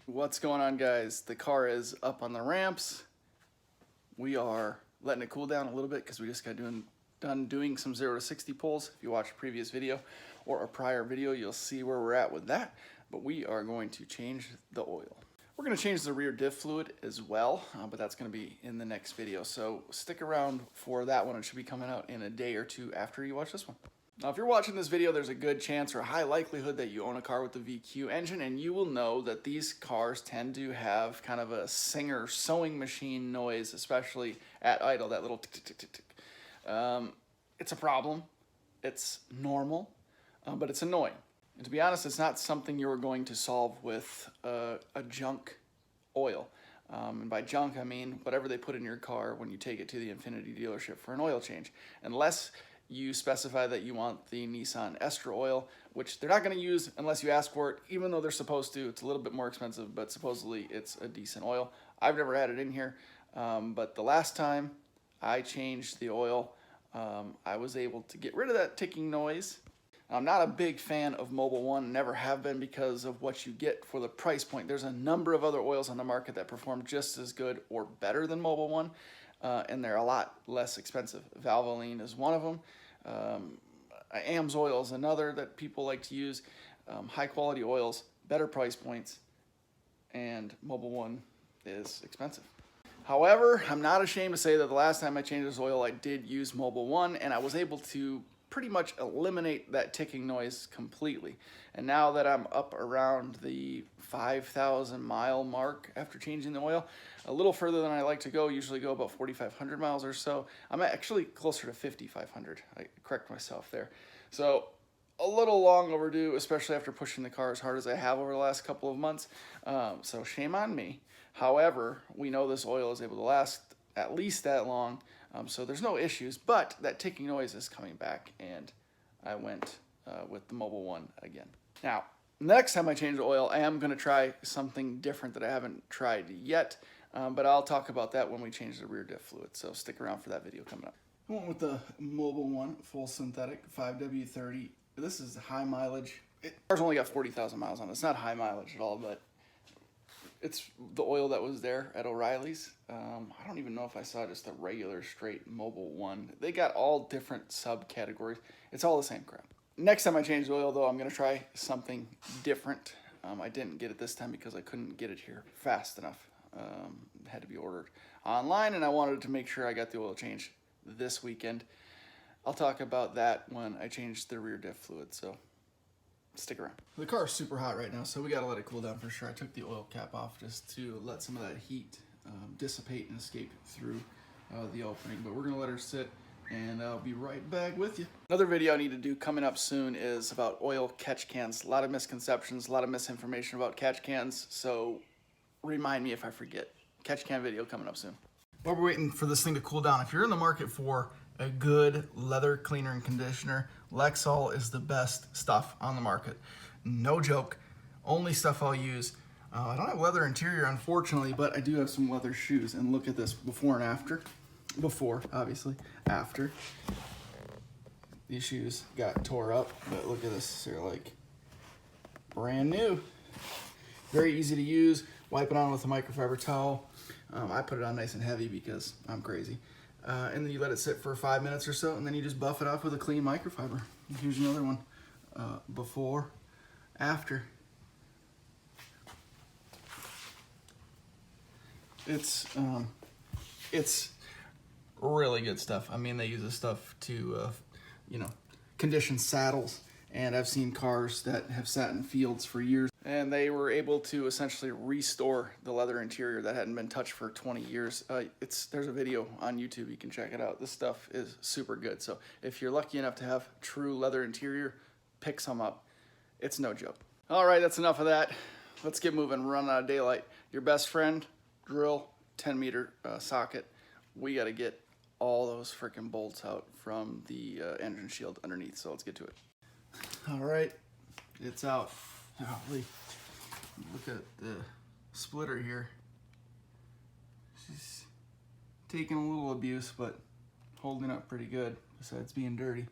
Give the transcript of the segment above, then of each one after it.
What's going on, guys? The car is up on the ramps. We are letting it cool down a little bit because we just got done doing some 0 to 60 pulls. If you watch a previous video or a prior video, you'll see where we're at with that. But we are going to change the oil. We're going to change the rear diff fluid as well, but that's going to be in the next video. So stick around for that one. It should be coming out in a day or two after you watch this one. Now, if you're watching this video, there's a good chance or a high likelihood that you own a car with the VQ engine, and you will know that these cars tend to have kind of a Singer sewing machine noise, especially at idle, that little tick, tick, tick, tick, tick. It's a problem. It's normal, but it's annoying. And to be honest, it's not something you're going to solve with a junk oil. And by junk, I mean whatever they put in your car when you take it to the Infiniti dealership for an oil change. Unless you specify that you want the Nissan Ester oil, which they're not going to use unless you ask for it, even though they're supposed to. It's a little bit more expensive, but supposedly it's a decent oil. I've never had it in here, but the last time I changed the oil, I was able to get rid of that ticking noise. I'm not a big fan of Mobil 1, never have been, because of what you get for the price point. There's a number of other oils on the market that perform just as good or better than Mobil 1, and they're a lot less expensive. Valvoline is one of them. AMSOIL is another that people like to use. High quality oils, better price points, and Mobil 1 is expensive. However, I'm not ashamed to say that the last time I changed this oil, I did use Mobil 1, and I was able to pretty much eliminate that ticking noise completely. And now that I'm up around the 5,000 mile mark after changing the oil, a little further than I like to go, usually go about 4,500 miles or so. I'm actually closer to 5,500. I correct myself there. So a little long overdue, especially after pushing the car as hard as I have over the last couple of months. So shame on me. However, we know this oil is able to last at least that long. So there's no issues, but that ticking noise is coming back, and I went with the Mobil 1 again. Now, next time I change the oil, I am going to try something different that I haven't tried yet, but I'll talk about that when we change the rear diff fluid, so stick around for that video coming up. I went with the Mobil 1 full synthetic 5W30. This is high mileage. Car's only got 40,000 miles on it. It's not high mileage at all, but it's the oil that was there at O'Reilly's. I don't even know if I saw just a regular straight Mobil 1. They got all different subcategories. It's all the same crap. Next time I change the oil, though, I'm going to try something different. I didn't get it this time because I couldn't get it here fast enough. It had to be ordered online, and I wanted to make sure I got the oil change this weekend. I'll talk about that when I change the rear diff fluid, so stick around. The car is super hot right now, so we gotta let it cool down for sure. I took the oil cap off just to let some of that heat dissipate and escape through the opening, but we're gonna let her sit, and I'll be right back with you. Another video I need to do coming up soon is about oil catch cans. A lot of misconceptions, a lot of misinformation about catch cans, so remind me if I forget. Catch can video coming up soon. While we're waiting for this thing to cool down, if you're in the market for a good leather cleaner and conditioner, Lexol is the best stuff on the market. No joke, only stuff I'll use. I don't have leather interior, unfortunately, but I do have some leather shoes, and look at this before and after. Before, obviously, after. These shoes got tore up, but look at this, they're like brand new. Very easy to use. Wipe it on with a microfiber towel. I put it on nice and heavy because I'm crazy. And then you let it sit for 5 minutes or so, and then you just buff it off with a clean microfiber. And here's another one, before, after. It's really good stuff. I mean, they use this stuff to, condition saddles. And I've seen cars that have sat in fields for years, and they were able to essentially restore the leather interior that hadn't been touched for 20 years. There's a video on YouTube, you can check it out. This stuff is super good. So if you're lucky enough to have true leather interior, pick some up. It's no joke. All right, that's enough of that. Let's get moving, run out of daylight. Your best friend, drill, 10-meter socket. We gotta get all those freaking bolts out from the engine shield underneath, so let's get to it. All right, it's out. Golly. Look at the splitter here. She's taking a little abuse, but holding up pretty good, besides being dirty.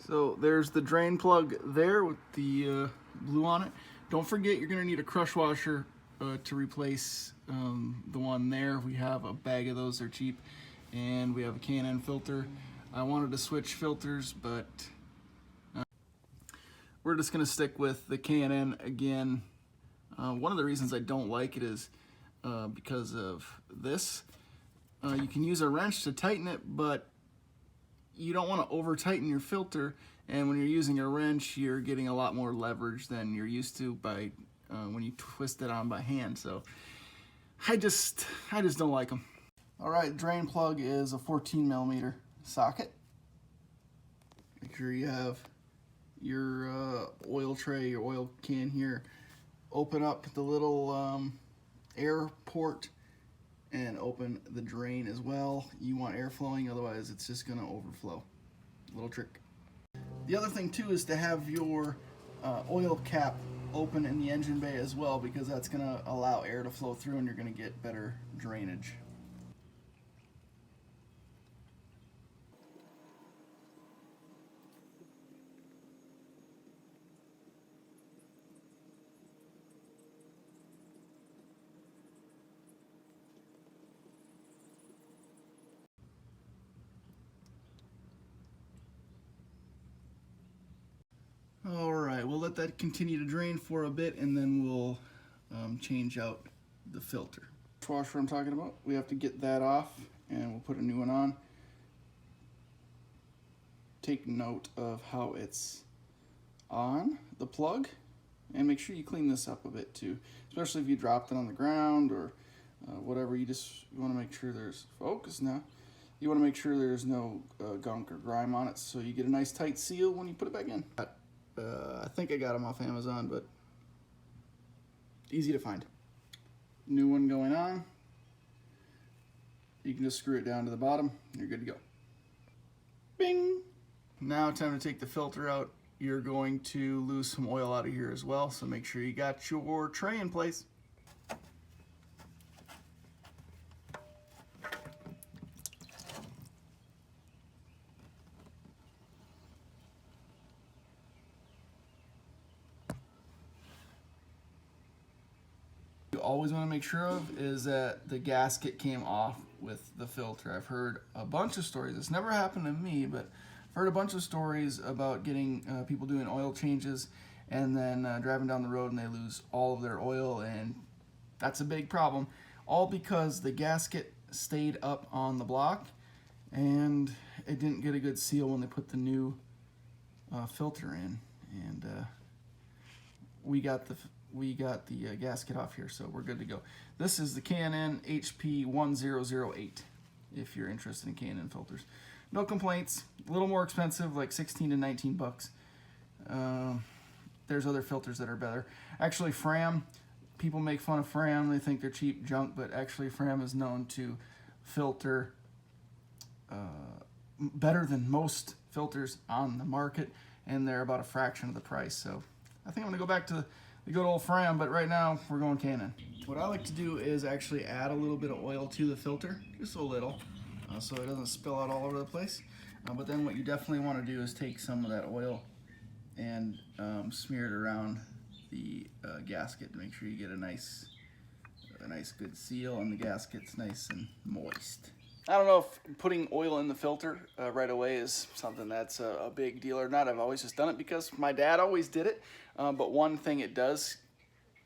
So there's the drain plug there with the blue on it. Don't forget, you're gonna need a crush washer to replace the one there. We have a bag of those, they're cheap, and we have a K&N filter. I wanted to switch filters, but we're just gonna stick with the K&N again. One of the reasons I don't like it is because of this. You can use a wrench to tighten it, but you don't want to over tighten your filter, and when you're using a wrench you're getting a lot more leverage than you're used to by when you twist it on by hand. So I just don't like them. Alright, drain plug is a 14mm socket. Make sure you have your oil tray, your oil can here. Open up the little air port and open the drain as well. You want air flowing, otherwise it's just gonna overflow. Little trick. The other thing too is to have your oil cap open in the engine bay as well, because that's gonna allow air to flow through and you're gonna get better drainage. Alright, we'll let that continue to drain for a bit, and then we'll change out the filter. Washer I'm talking about, we have to get that off, and we'll put a new one on. Take note of how it's on the plug, and make sure you clean this up a bit too, especially if you dropped it on the ground or whatever. You want to make sure there's focus now. You want to make sure there's no gunk or grime on it, so you get a nice tight seal when you put it back in. I think I got them off Amazon, but easy to find. New one going on. You can just screw it down to the bottom, and you're good to go. Bing! Now time to take the filter out. You're going to lose some oil out of here as well, so make sure you got your tray in place. You always want to make sure of is that the gasket came off with the filter. I've heard a bunch of stories. It's never happened to me, but I've heard a bunch of stories about getting people doing oil changes and then driving down the road and they lose all of their oil, and that's a big problem. All because the gasket stayed up on the block and it didn't get a good seal when they put the new filter in, and we got the gasket off here, so we're good to go. This is the K&N HP1008 if you're interested in K&N filters. No complaints. A little more expensive, like 16 to 19 bucks. There's other filters that are better. Actually, Fram, people make fun of Fram. They think they're cheap junk, but actually Fram is known to filter better than most filters on the market, and they're about a fraction of the price. So I think I'm gonna go back to the good old Fram, but right now we're going K&N. What I like to do is actually add a little bit of oil to the filter, just a little, so it doesn't spill out all over the place. But then what you definitely want to do is take some of that oil and smear it around the gasket to make sure you get a nice good seal and the gasket's nice and moist. I don't know if putting oil in the filter right away is something that's a big deal or not. I've always just done it because my dad always did it. But one thing it does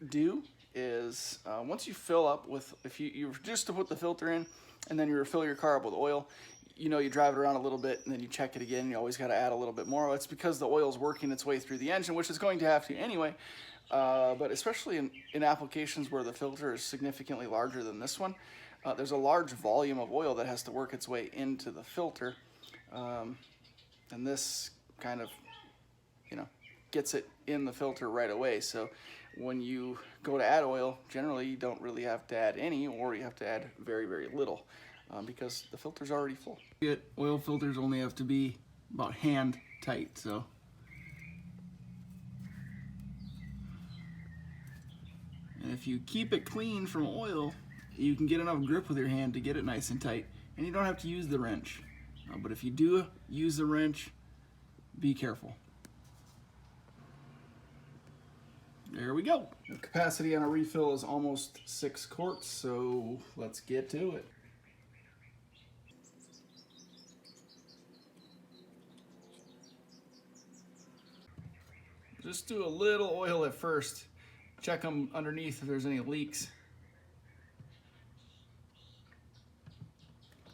do is once you fill up with, if you just to put the filter in and then you refill your car up with oil, you know, you drive it around a little bit and then you check it again. You always got to add a little bit more. It's because the oil's working its way through the engine, which is going to have to anyway. But especially in applications where the filter is significantly larger than this one, there's a large volume of oil that has to work its way into the filter, and this kind of, you know, gets it in the filter right away. So when you go to add oil, generally you don't really have to add any, or you have to add very, very little, because the filter's already full. Oil filters only have to be about hand tight, so. And if you keep it clean from oil, you can get enough grip with your hand to get it nice and tight, and you don't have to use the wrench. But if you do use the wrench, be careful. there we go. The capacity on a refill is almost 6 quarts, so let's get to it. Just do a little oil at first. Check them underneath if there's any leaks.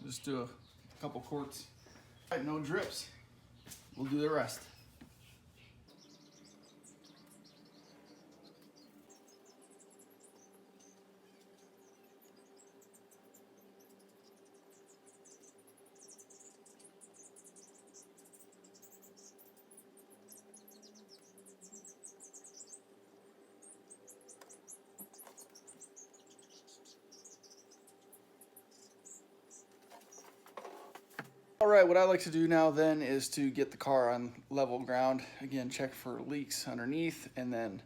Just do a couple quarts. All right, no drips. We'll do the rest. All right, what I like to do now then is to get the car on level ground. Again, check for leaks underneath and then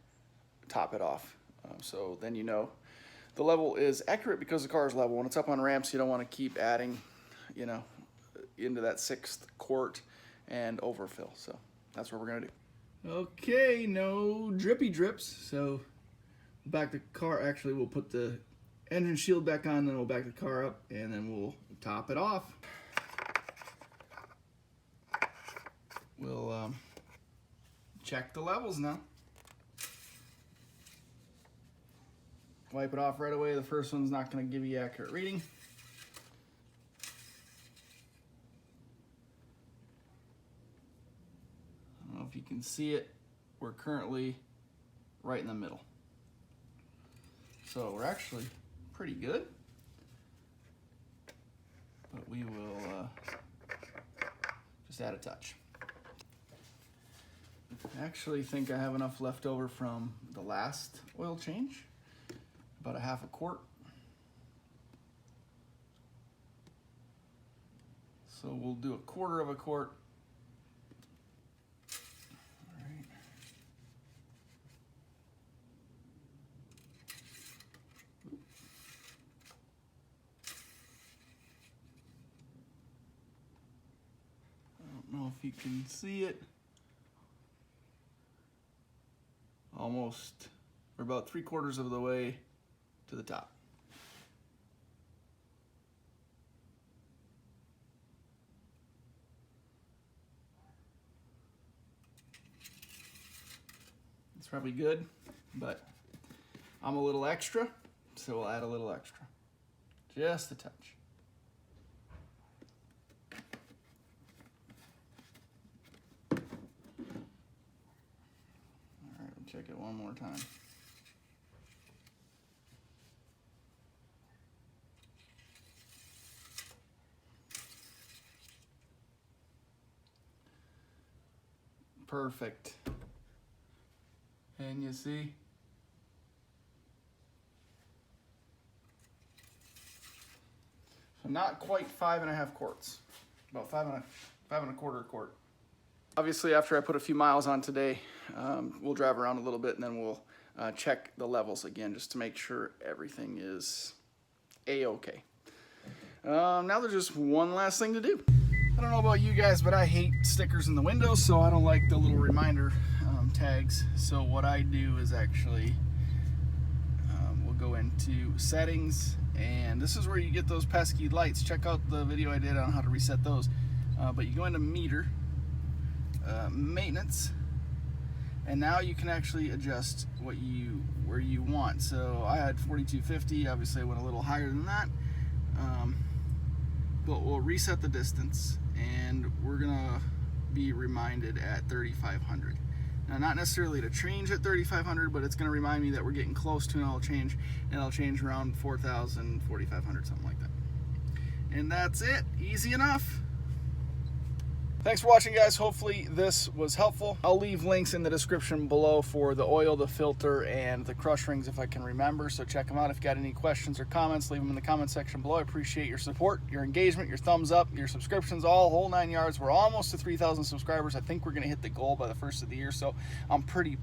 top it off. So then you know the level is accurate because the car is level. When it's up on ramps, you don't want to keep adding, you know, into that 6th quart and overfill. So that's what we're gonna do. Okay, no drippy drips. So back the car, actually we'll put the engine shield back on, then we'll back the car up and then we'll top it off. We'll check the levels now. Wipe it off right away. The first one's not going to give you accurate reading. I don't know if you can see it. We're currently right in the middle. So we're actually pretty good. But we will just add a touch. I actually think I have enough left over from the last oil change, about a half a quart. So we'll do a quarter of a quart. All right. I don't know if you can see it. Almost, we're about 3/4 of the way to the top. It's probably good, but I'm a little extra, so we'll add a little extra. Just a touch. Check it one more time. Perfect. And you see, so not quite 5.5 quarts, about 5.25 quart. Obviously, after I put a few miles on today, we'll drive around a little bit and then we'll check the levels again just to make sure everything is A-okay. Now there's just one last thing to do. I don't know about you guys, but I hate stickers in the windows, so I don't like the little reminder tags. So what I do is actually, we'll go into settings, and this is where you get those pesky lights. Check out the video I did on how to reset those. But you go into meter, maintenance, and now you can actually adjust where you want. So I had 4250, obviously I went a little higher than that, but we'll reset the distance and we're gonna be reminded at 3500. Now, not necessarily to change at 3500, but it's gonna remind me that we're getting close to an oil change, and I'll change around 4000, 4500, something like that. And that's it, easy enough. Thanks for watching, guys. Hopefully this was helpful. I'll leave links in the description below for the oil, the filter, and the crush rings if I can remember, so check them out. If you got any questions or comments, leave them in the comment section below. I appreciate your support, your engagement, your thumbs up, your subscriptions, all whole 9 yards. We're almost to 3,000 subscribers. I think we're gonna hit the goal by the first of the year, so I'm pretty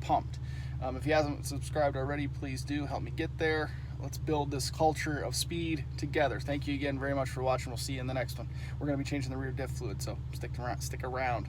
pumped. If you haven't subscribed already, please do help me get there. Let's build this culture of speed together. Thank you again very much for watching. We'll see you in the next one. We're going to be changing the rear diff fluid, so stick around.